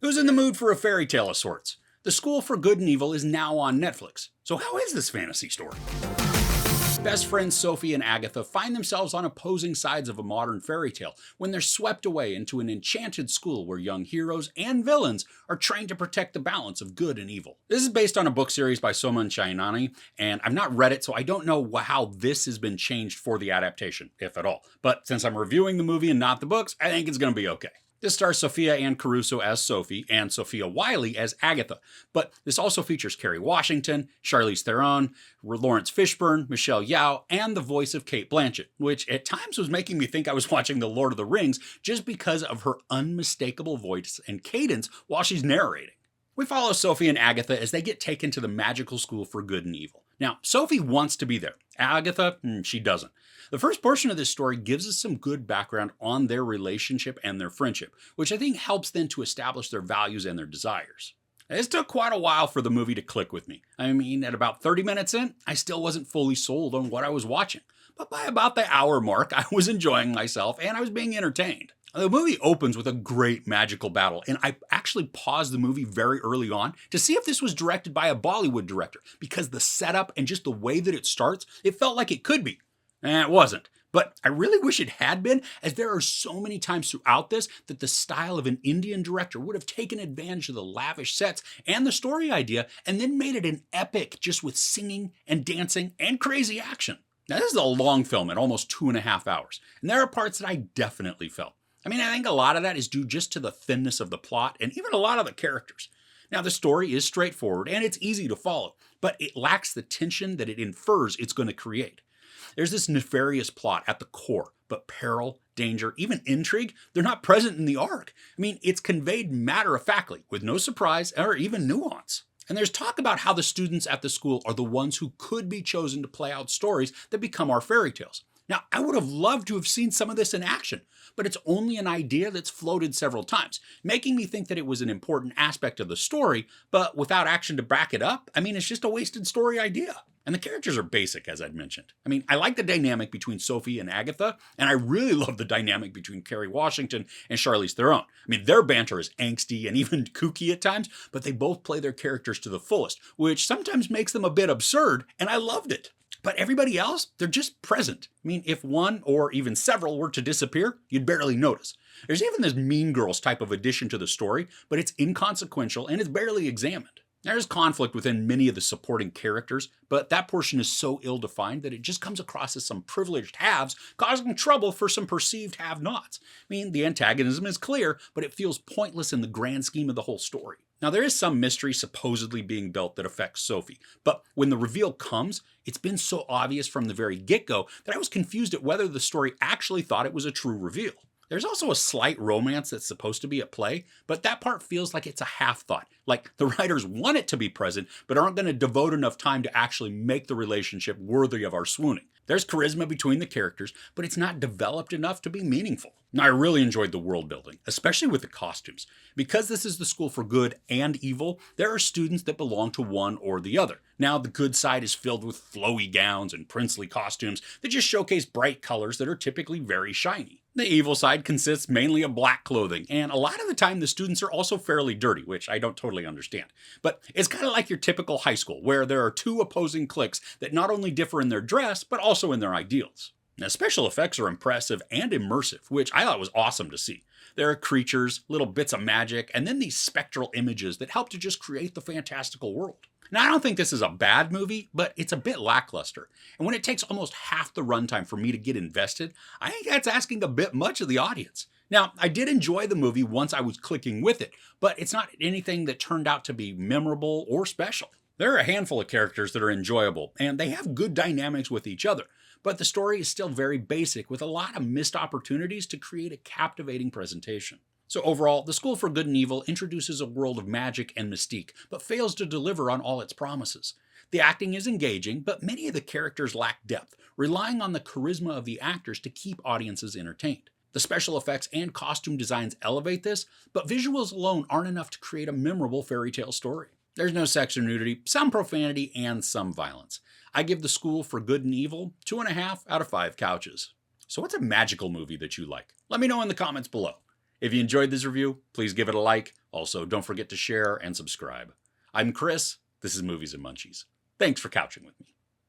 Who's in the mood for a fairy tale of sorts? The School for Good and Evil is now on Netflix. So how is this fantasy story? Best friends Sophie and Agatha find themselves on opposing sides of a modern fairy tale when they're swept away into an enchanted school where young heroes and villains are trained to protect the balance of good and evil. This is based on a book series by Munchies, and I've not read it, so I don't know how this has been changed for the adaptation, if at all. But since I'm reviewing the movie and not the books, I think it's going to be okay. This stars Sophia Anne Caruso as Sophie and Sofia Wylie as Agatha, but this also features Kerry Washington, Charlize Theron, Laurence Fishburne, Michelle Yeoh, and the voice of Cate Blanchett, which at times was making me think I was watching The Lord of the Rings just because of her unmistakable voice and cadence while she's narrating. We follow Sophie and Agatha as they get taken to the magical school for good and evil. Now, Sophie wants to be there. Agatha, she doesn't. The first portion of this story gives us some good background on their relationship and their friendship, which I think helps them to establish their values and their desires. This took quite a while for the movie to click with me. I mean, at about 30 minutes in, I still wasn't fully sold on what I was watching. But by about the hour mark, I was enjoying myself and I was being entertained. The movie opens with a great magical battle, and I actually paused the movie very early on to see if this was directed by a Bollywood director, because the setup and just the way that it starts, it felt like it could be. And it wasn't. But I really wish it had been, as there are so many times throughout this that the style of an Indian director would have taken advantage of the lavish sets and the story idea and then made it an epic just with singing and dancing and crazy action. Now, this is a long film at almost 2.5 hours, and there are parts that I definitely felt. I mean, I think a lot of that is due just to the thinness of the plot and even a lot of the characters. Now, the story is straightforward and it's easy to follow, but it lacks the tension that it infers it's going to create. There's this nefarious plot at the core, but peril, danger, even intrigue, they're not present in the arc. I mean, it's conveyed matter-of-factly, with no surprise or even nuance. And there's talk about how the students at the school are the ones who could be chosen to play out stories that become our fairy tales. Now, I would have loved to have seen some of this in action, but it's only an idea that's floated several times, making me think that it was an important aspect of the story, but without action to back it up, I mean, it's just a wasted story idea. And the characters are basic, as I'd mentioned. I mean, I like the dynamic between Sophie and Agatha, and I really love the dynamic between Kerry Washington and Charlize Theron. I mean, their banter is angsty and even kooky at times, but they both play their characters to the fullest, which sometimes makes them a bit absurd, and I loved it. But everybody else, they're just present. I mean, if one or even several were to disappear, you'd barely notice. There's even this Mean Girls type of addition to the story, but it's inconsequential and it's barely examined. There's conflict within many of the supporting characters, but that portion is so ill-defined that it just comes across as some privileged haves causing trouble for some perceived have-nots. I mean, the antagonism is clear, but it feels pointless in the grand scheme of the whole story. Now, there is some mystery supposedly being built that affects Sophie, but when the reveal comes, it's been so obvious from the very get-go that I was confused at whether the story actually thought it was a true reveal. There's also a slight romance that's supposed to be at play, but that part feels like it's a half-thought, like the writers want it to be present, but aren't going to devote enough time to actually make the relationship worthy of our swooning. There's charisma between the characters, but it's not developed enough to be meaningful. Now, I really enjoyed the world building, especially with the costumes. Because this is the school for good and evil, there are students that belong to one or the other. Now, the good side is filled with flowy gowns and princely costumes that just showcase bright colors that are typically very shiny. The evil side consists mainly of black clothing, and a lot of the time the students are also fairly dirty, which I don't totally understand. But it's kind of like your typical high school, where there are two opposing cliques that not only differ in their dress, but also in their ideals. Now, special effects are impressive and immersive, which I thought was awesome to see. There are creatures, little bits of magic, and then these spectral images that help to just create the fantastical world. Now, I don't think this is a bad movie, but it's a bit lackluster. And when it takes almost half the runtime for me to get invested, I think that's asking a bit much of the audience. Now, I did enjoy the movie once I was clicking with it, but it's not anything that turned out to be memorable or special. There are a handful of characters that are enjoyable, and they have good dynamics with each other, but the story is still very basic with a lot of missed opportunities to create a captivating presentation. So overall, The School for Good and Evil introduces a world of magic and mystique, but fails to deliver on all its promises. The acting is engaging, but many of the characters lack depth, relying on the charisma of the actors to keep audiences entertained. The special effects and costume designs elevate this, but visuals alone aren't enough to create a memorable fairy tale story. There's no sex or nudity, some profanity, and some violence. I give The School for Good and Evil 2.5 out of 5 couches. So what's a magical movie that you like? Let me know in the comments below. If you enjoyed this review, please give it a like, Also, don't forget to share and subscribe. I'm Chris. This is Movies and Munchies. Thanks for couching with me.